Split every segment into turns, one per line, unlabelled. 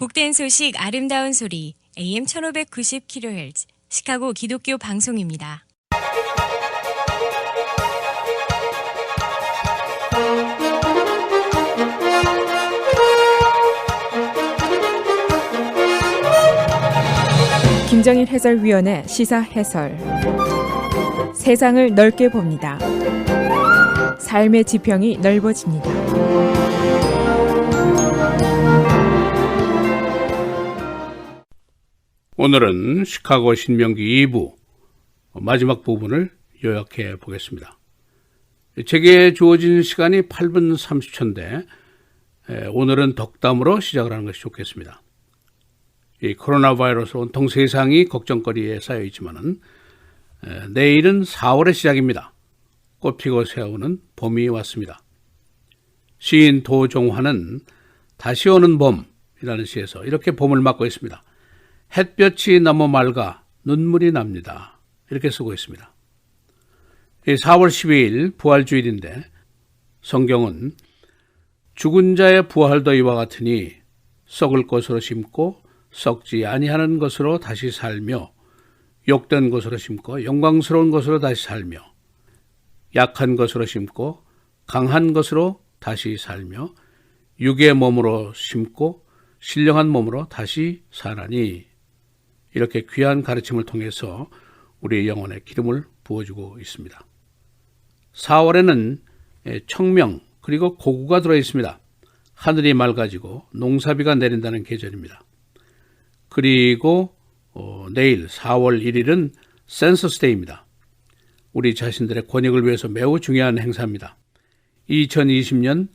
복된 소식 아름다운 소리 AM 1590kHz 시카고 기독교 방송입니다.
김정일 해설위원의 시사 해설. 세상을 넓게 봅니다. 삶의 지평이 넓어집니다.
오늘은 시카고 신명기 2부 마지막 부분을 요약해 보겠습니다. 제게 주어진 시간이 8분 30초인데 오늘은 덕담으로 시작을 하는 것이 좋겠습니다. 이 코로나 바이러스 온통 세상이 걱정거리에 쌓여 있지만은 내일은 4월의 시작입니다. 꽃피고 새어오는 봄이 왔습니다. 시인 도종환은 다시 오는 봄이라는 시에서 이렇게 봄을 맞고 있습니다. 햇볕이 너무 맑아 눈물이 납니다. 이렇게 쓰고 있습니다. 4월 12일 부활주일인데 성경은 죽은 자의 부활도 이와 같으니 썩을 것으로 심고 썩지 아니하는 것으로 다시 살며 욕된 것으로 심고 영광스러운 것으로 다시 살며 약한 것으로 심고 강한 것으로 다시 살며 육의 몸으로 심고 신령한 몸으로 다시 사나니 이렇게 귀한 가르침을 통해서 우리의 영혼에 기름을 부어주고 있습니다. 4월에는 청명 그리고 고구가 들어 있습니다. 하늘이 맑아지고 농사비가 내린다는 계절입니다. 그리고 내일 4월 1일은 센서스 데이입니다. 우리 자신들의 권익을 위해서 매우 중요한 행사입니다. 2020년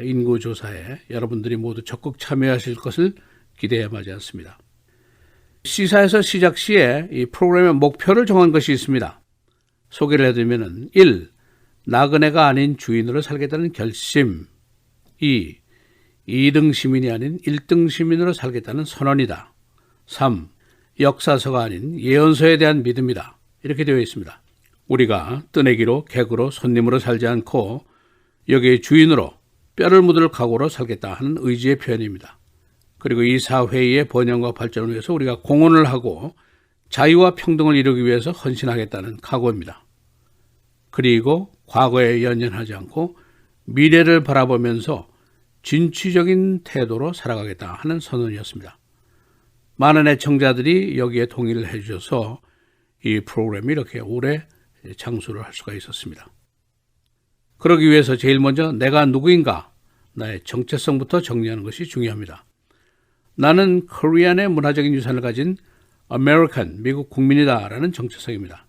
인구조사에 여러분들이 모두 적극 참여하실 것을 기대해 마지 않습니다. 시사에서 시작 시에 이 프로그램의 목표를 정한 것이 있습니다. 소개를 해드리면 1. 나그네가 아닌 주인으로 살겠다는 결심. 2. 2등 시민이 아닌 1등 시민으로 살겠다는 선언이다. 3. 역사서가 아닌 예언서에 대한 믿음이다. 이렇게 되어 있습니다. 우리가 뜨내기로 객으로 손님으로 살지 않고 여기에 주인으로 뼈를 묻을 각오로 살겠다 하는 의지의 표현입니다. 그리고 이 사회의 번영과 발전을 위해서 우리가 공헌을 하고 자유와 평등을 이루기 위해서 헌신하겠다는 각오입니다. 그리고 과거에 연연하지 않고 미래를 바라보면서 진취적인 태도로 살아가겠다 하는 선언이었습니다. 많은 애청자들이 여기에 동의를 해주셔서 이 프로그램이 이렇게 오래 장수를 할 수가 있었습니다. 그러기 위해서 제일 먼저 내가 누구인가, 나의 정체성부터 정리하는 것이 중요합니다. 나는 코리안의 문화적인 유산을 가진 아메리칸, 미국 국민이다 라는 정체성입니다.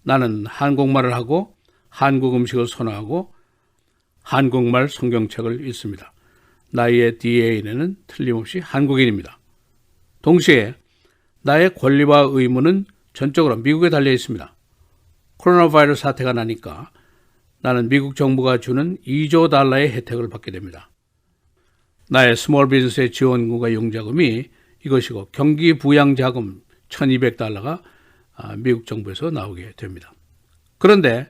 나는 한국말을 하고 한국 음식을 선호하고 한국말 성경책을 읽습니다. 나의 DNA는 틀림없이 한국인입니다. 동시에 나의 권리와 의무는 전적으로 미국에 달려 있습니다. 코로나 바이러스 사태가 나니까 나는 미국 정부가 주는 2조 달러의 혜택을 받게 됩니다. 나의 스몰 비즈니스의 지원금과 용자금이 이것이고 경기 부양자금 1200달러가 미국 정부에서 나오게 됩니다. 그런데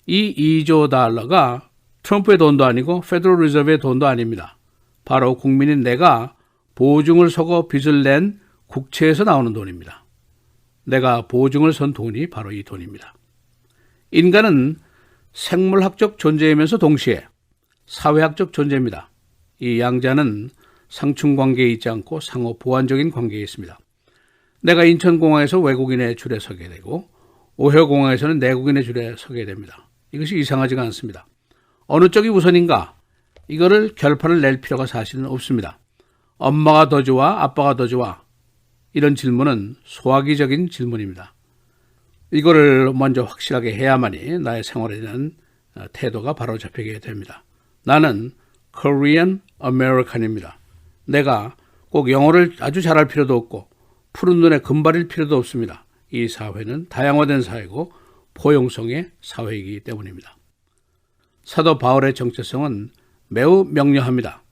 이 2조 달러가 트럼프의 돈도 아니고 페더럴 리저브의 돈도 아닙니다. 바로 국민인 내가 보증을 서고 빚을 낸 국채에서 나오는 돈입니다. 내가 보증을 선 돈이 바로 이 돈입니다. 인간은 생물학적 존재이면서 동시에 사회학적 존재입니다. 이 양자는 상충관계에 있지 않고 상호 보완적인 관계에 있습니다. 내가 인천공항에서 외국인의 줄에 서게 되고 오효공항에서는 내국인의 줄에 서게 됩니다. 이것이 이상하지가 않습니다. 어느 쪽이 우선인가? 이거를 결판을 낼 필요가 사실은 없습니다. 엄마가 더 좋아? 아빠가 더 좋아? 이런 질문은 소화기적인 질문입니다. 이거를 먼저 확실하게 해야만이 나의 생활에 대한 태도가 바로 잡히게 됩니다. 나는 Korean American입니다. 내가 꼭 영어를 아주 잘할 필요도 없고 푸른 눈에 금발일 필요도 없습니다. 이 사회는 다양화된 사회고 포용성의 사회이기 때문입니다. 사도 바울의 정체성은 매우 명료합니다.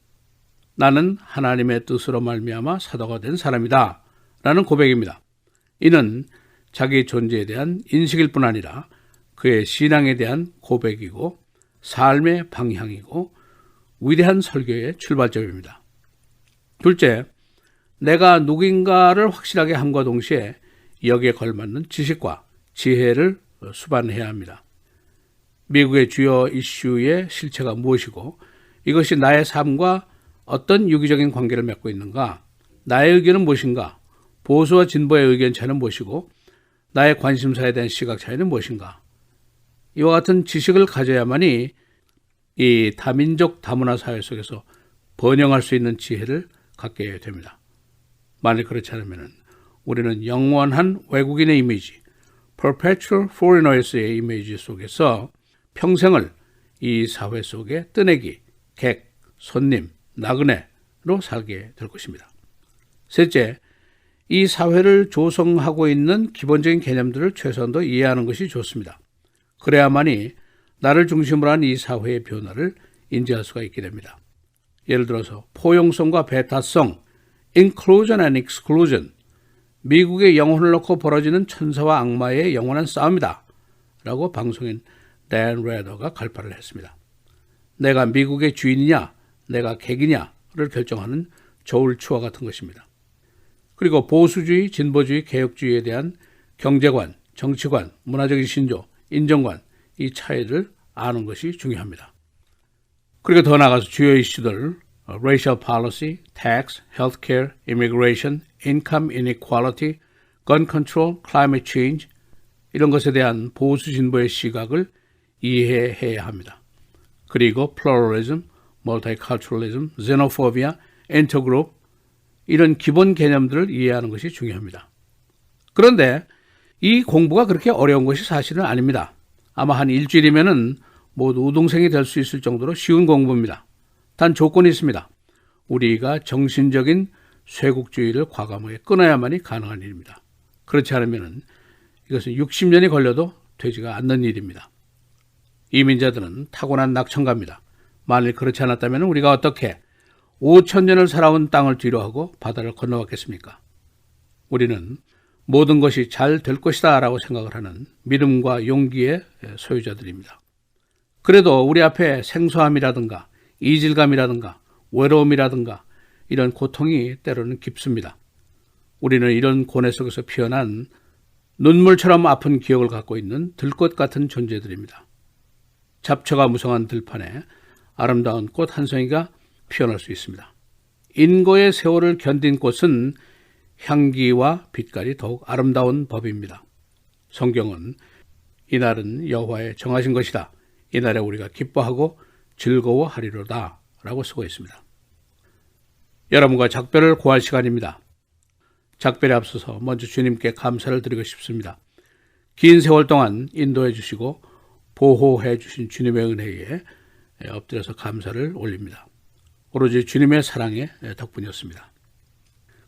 나는 하나님의 뜻으로 말미암아 사도가 된 사람이다 라는 고백입니다. 이는 자기 존재에 대한 인식일 뿐 아니라 그의 신앙에 대한 고백이고 삶의 방향이고 위대한 설교의 출발점입니다. 둘째, 내가 누구인가를 확실하게 함과 동시에 여기에 걸맞는 지식과 지혜를 수반해야 합니다. 미국의 주요 이슈의 실체가 무엇이고 이것이 나의 삶과 어떤 유기적인 관계를 맺고 있는가, 나의 의견은 무엇인가, 보수와 진보의 의견 차이는 무엇이고 나의 관심사에 대한 시각 차이는 무엇인가. 이와 같은 지식을 가져야만이 이 다민족 다문화 사회 속에서 번영할 수 있는 지혜를 갖게 됩니다. 만일 그렇지 않으면 우리는 영원한 외국인의 이미지, perpetual foreigners의 이미지 속에서 평생을 이 사회 속에 뜨내기, 객, 손님, 나그네로 살게 될 것입니다. 셋째, 이 사회를 조성하고 있는 기본적인 개념들을 최소한도 이해하는 것이 좋습니다. 그래야만이 나를 중심으로 한 이 사회의 변화를 인지할 수가 있게 됩니다. 예를 들어서 포용성과 배타성, inclusion and exclusion, 미국의 영혼을 놓고 벌어지는 천사와 악마의 영원한 싸움이다 라고 방송인 댄 레더가 갈파를 했습니다. 내가 미국의 주인이냐, 내가 객이냐를 결정하는 저울추와 같은 것입니다. 그리고 보수주의, 진보주의, 개혁주의에 대한 경제관, 정치관, 문화적인 신조, 인정관, 이 차이를 아는 것이 중요합니다. 그리고 더 나아가서 주요 이슈들, racial policy, tax, healthcare, immigration, income inequality, gun control, climate change 이런 것에 대한 보수 진보의 시각을 이해해야 합니다. 그리고 pluralism, multiculturalism, xenophobia, intergroup 이런 기본 개념들을 이해하는 것이 중요합니다. 그런데 이 공부가 그렇게 어려운 것이 사실은 아닙니다. 아마 한 일주일이면은 모두 우동생이 될 수 있을 정도로 쉬운 공부입니다. 단 조건이 있습니다. 우리가 정신적인 쇄국주의를 과감하게 끊어야만이 가능한 일입니다. 그렇지 않으면 이것은 60년이 걸려도 되지가 않는 일입니다. 이민자들은 타고난 낙천가입니다. 만일 그렇지 않았다면 우리가 어떻게 5,000년을 살아온 땅을 뒤로하고 바다를 건너왔겠습니까? 우리는 모든 것이 잘 될 것이다 라고 생각을 하는 믿음과 용기의 소유자들입니다. 그래도 우리 앞에 생소함이라든가 이질감이라든가 외로움이라든가 이런 고통이 때로는 깊습니다. 우리는 이런 고뇌 속에서 피어난 눈물처럼 아픈 기억을 갖고 있는 들꽃 같은 존재들입니다. 잡초가 무성한 들판에 아름다운 꽃 한 송이가 피어날 수 있습니다. 인고의 세월을 견딘 꽃은 향기와 빛깔이 더욱 아름다운 법입니다. 성경은 이날은 여호와의 정하신 것이다. 이날에 우리가 기뻐하고 즐거워하리로다 라고 쓰고 있습니다. 여러분과 작별을 고할 시간입니다. 작별에 앞서서 먼저 주님께 감사를 드리고 싶습니다. 긴 세월 동안 인도해 주시고 보호해 주신 주님의 은혜에 엎드려서 감사를 올립니다. 오로지 주님의 사랑의 덕분이었습니다.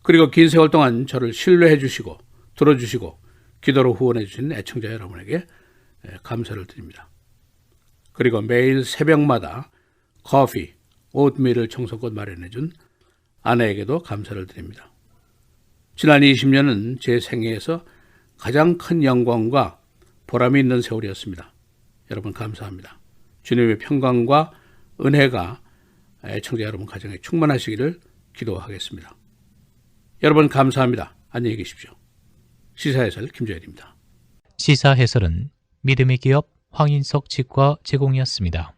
그리고 긴 세월 동안 저를 신뢰해 주시고 들어주시고 기도로 후원해 주신 애청자 여러분에게 감사를 드립니다. 그리고 매일 새벽마다 커피, 오트밀을 청소껏 마련해 준 아내에게도 감사를 드립니다. 지난 20년은 제 생애에서 가장 큰 영광과 보람이 있는 세월이었습니다. 여러분 감사합니다. 주님의 평강과 은혜가 애청자 여러분 가정에 충만하시기를 기도하겠습니다. 여러분 감사합니다. 안녕히 계십시오. 시사해설 김조열입니다.
시사해설은 믿음의 기업 황인석 치과 제공이었습니다.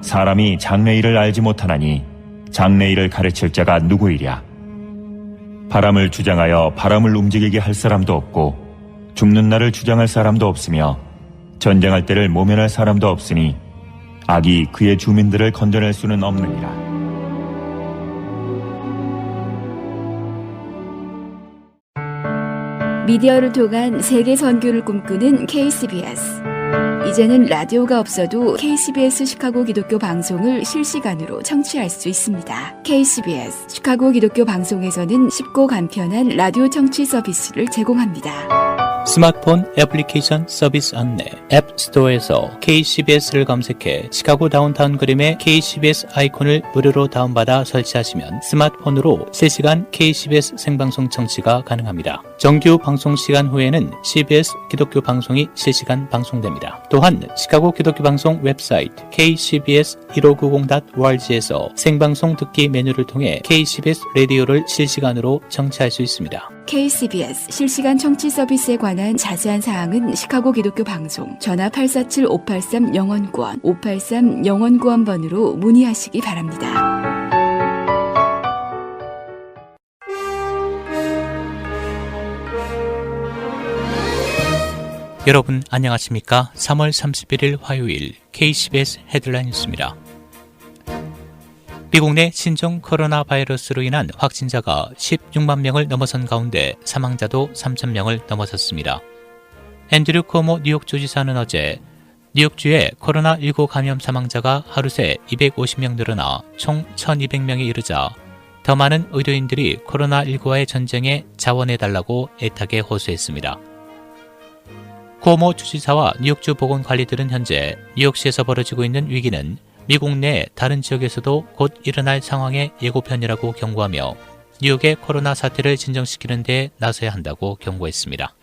사람이 장래일을 알지 못하나니 장래일을 가르칠 자가 누구이랴. 바람을 주장하여 바람을 움직이게 할 사람도 없고 죽는 날을 주장할 사람도 없으며 전쟁할 때를 모면할 사람도 없으니 악이 그의 주민들을 건져낼 수는 없느니라.
미디어를 통한 세계 선교를 꿈꾸는 KCBS. 이제는 라디오가 없어도 KCBS 시카고 기독교 방송을 실시간으로 청취할 수 있습니다. KCBS 시카고 기독교 방송에서는 쉽고 간편한 라디오 청취 서비스를 제공합니다.
스마트폰 애플리케이션 서비스 안내 앱스토어에서 KCBS를 검색해 시카고 다운타운 그림의 KCBS 아이콘을 무료로 다운받아 설치하시면 스마트폰으로 실시간 KCBS 생방송 청취가 가능합니다. 정규 방송 시간 후에는 CBS 기독교 방송이 실시간 방송됩니다. 또한 시카고 기독교 방송 웹사이트 kcbs1590.org에서 생방송 듣기 메뉴를 통해 KCBS 라디오를 실시간으로 청취할 수 있습니다.
KCBS 실시간 청취 서비스에 관한 자세한 사항은 시카고 기독교 방송 전화 847-583-영원구원 583-영원구원번으로 문의하시기 바랍니다.
여러분 안녕하십니까? 3월 31일 화요일 KCBS 헤드라인 뉴스입니다. 미국 내 신종 코로나 바이러스로 인한 확진자가 16만 명을 넘어선 가운데 사망자도 3천 명을 넘어섰습니다. 앤드류 코모 뉴욕주 지사는 어제 뉴욕주의 코로나19 감염 사망자가 하루 새 250명 늘어나 총 1,200명에 이르자 더 많은 의료인들이 코로나19와의 전쟁에 자원해달라고 애타게 호소했습니다. 코모 주지사와 뉴욕주 보건관리들은 현재 뉴욕시에서 벌어지고 있는 위기는 미국 내 다른 지역에서도 곧 일어날 상황의 예고편이라고 경고하며 뉴욕의 코로나 사태를 진정시키는 데 나서야 한다고 경고했습니다.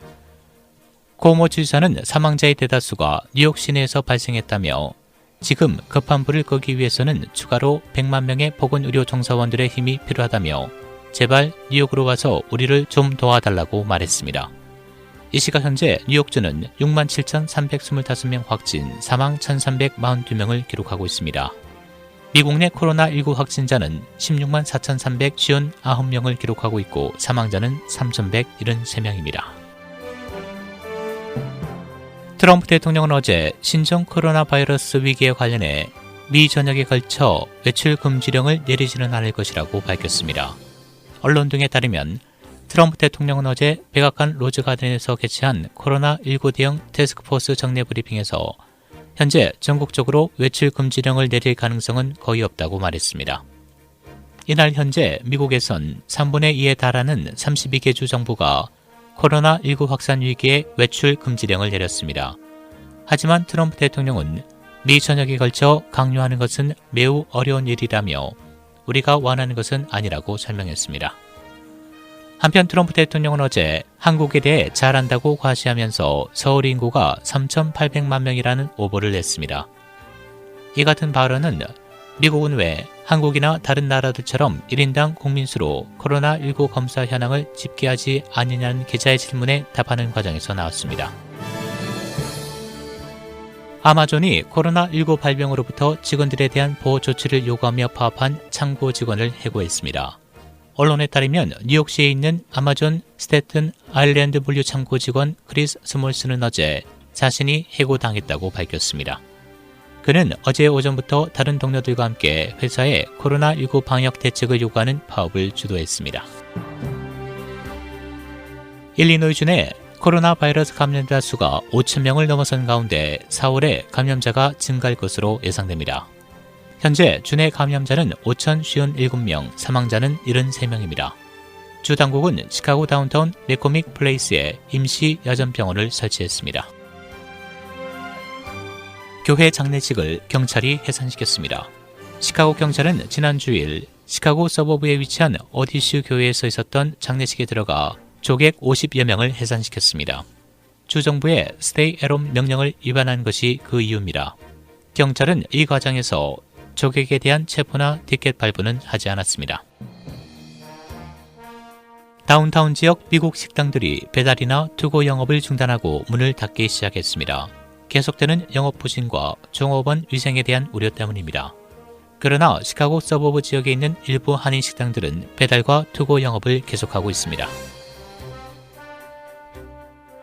코모 주지사는 사망자의 대다수가 뉴욕 시내에서 발생했다며 지금 급한 불을 끄기 위해서는 추가로 100만 명의 보건의료 종사원들의 힘이 필요하다며 제발 뉴욕으로 와서 우리를 좀 도와달라고 말했습니다. 이 시각 현재 뉴욕주는 67,325명 확진, 사망 1,342명을 기록하고 있습니다. 미국 내 코로나19 확진자는 164,359명을 기록하고 있고 사망자는 3,173명입니다. 트럼프 대통령은 어제 신종 코로나 바이러스 위기에 관련해 미 전역에 걸쳐 외출 금지령을 내리지는 않을 것이라고 밝혔습니다. 언론 등에 따르면 트럼프 대통령은 어제 백악관 로즈가든에서 개최한 코로나19 대응 태스크포스 정례 브리핑에서 현재 전국적으로 외출 금지령을 내릴 가능성은 거의 없다고 말했습니다. 이날 현재 미국에선 3분의 2에 달하는 32개 주 정부가 코로나19 확산 위기에 외출 금지령을 내렸습니다. 하지만 트럼프 대통령은 미 전역에 걸쳐 강요하는 것은 매우 어려운 일이라며 우리가 원하는 것은 아니라고 설명했습니다. 한편 트럼프 대통령은 어제 한국에 대해 잘한다고 과시하면서 서울 인구가 3,800만 명이라는 오보를 냈습니다. 이 같은 발언은 미국은 왜 한국이나 다른 나라들처럼 1인당 국민수로 코로나19 검사 현황을 집계하지 않느냐는 기자의 질문에 답하는 과정에서 나왔습니다. 아마존이 코로나19 발병으로부터 직원들에 대한 보호 조치를 요구하며 파업한 창고 직원을 해고했습니다. 언론에 따르면 뉴욕시에 있는 아마존 스태튼 아일랜드 물류 창고 직원 크리스 스몰스는 어제 자신이 해고당했다고 밝혔습니다. 그는 어제 오전부터 다른 동료들과 함께 회사에 코로나19 방역 대책을 요구하는 파업을 주도했습니다. 일리노이주 내 코로나 바이러스 감염자 수가 5,000명을 넘어선 가운데 4월에 감염자가 증가할 것으로 예상됩니다. 현재 주내 감염자는 5,057명, 사망자는 73명입니다. 주 당국은 시카고 다운타운 매코믹 플레이스에 임시 야전병원을 설치했습니다. 교회 장례식을 경찰이 해산시켰습니다. 시카고 경찰은 지난 주일 시카고 서버브에 위치한 어디슈 교회에서 있었던 장례식에 들어가 조객 50여 명을 해산시켰습니다. 주정부의 스테이 애롬 명령을 위반한 것이 그 이유입니다. 경찰은 이 과정에서 조객에 대한 체포나 티켓 발부는 하지 않았습니다. 다운타운 지역 미국 식당들이 배달이나 투고 영업을 중단하고 문을 닫기 시작했습니다. 계속되는 영업 부진과 종업원 위생에 대한 우려 때문입니다. 그러나 시카고 서버브 지역에 있는 일부 한인 식당들은 배달과 투고 영업을 계속하고 있습니다.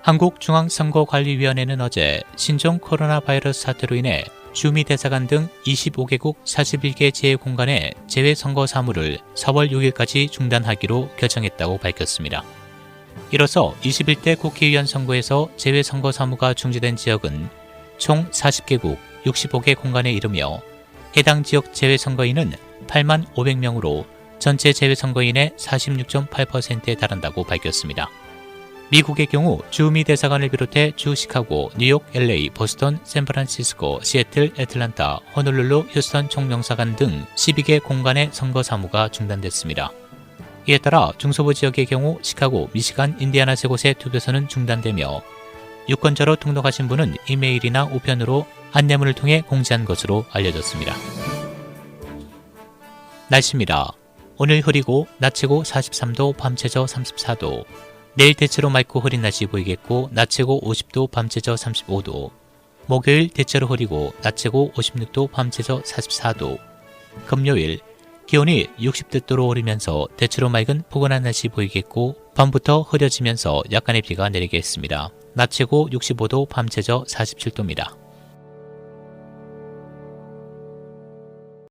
한국중앙선거관리위원회는 어제 신종 코로나 바이러스 사태로 인해 주미 대사관 등 25개국 41개 재외공간의 재외선거 사무를 4월 6일까지 중단하기로 결정했다고 밝혔습니다. 이로써 21대 국회의원 선거에서 재외선거 사무가 중지된 지역은 총 40개국 65개 공간에 이르며 해당 지역 재외선거인은 8만 500명으로 전체 재외선거인의 46.8%에 달한다고 밝혔습니다. 미국의 경우 주 미 대사관을 비롯해 주 시카고, 뉴욕, LA, 보스턴, 샌프란시스코, 시애틀, 애틀란타, 호놀룰루, 휴스턴 총영사관 등 12개 공간의 선거 사무가 중단됐습니다. 이에 따라 중서부 지역의 경우 시카고, 미시간, 인디애나 세 곳의 투표소는 중단되며 유권자로 등록하신 분은 이메일이나 우편으로 안내문을 통해 공지한 것으로 알려졌습니다. 날씨입니다. 오늘 흐리고 낮 최고 43도, 밤 최저 34도. 내일 대체로 맑고 흐린 날씨 보이겠고 낮 최고 50도, 밤 최저 35도. 목요일 대체로 흐리고 낮 최고 56도, 밤 최저 44도. 금요일 기온이 60도로 오르면서 대체로 맑은 포근한 날씨 보이겠고 밤부터 흐려지면서 약간의 비가 내리겠습니다. 낮 최고 65도, 밤 최저 47도입니다.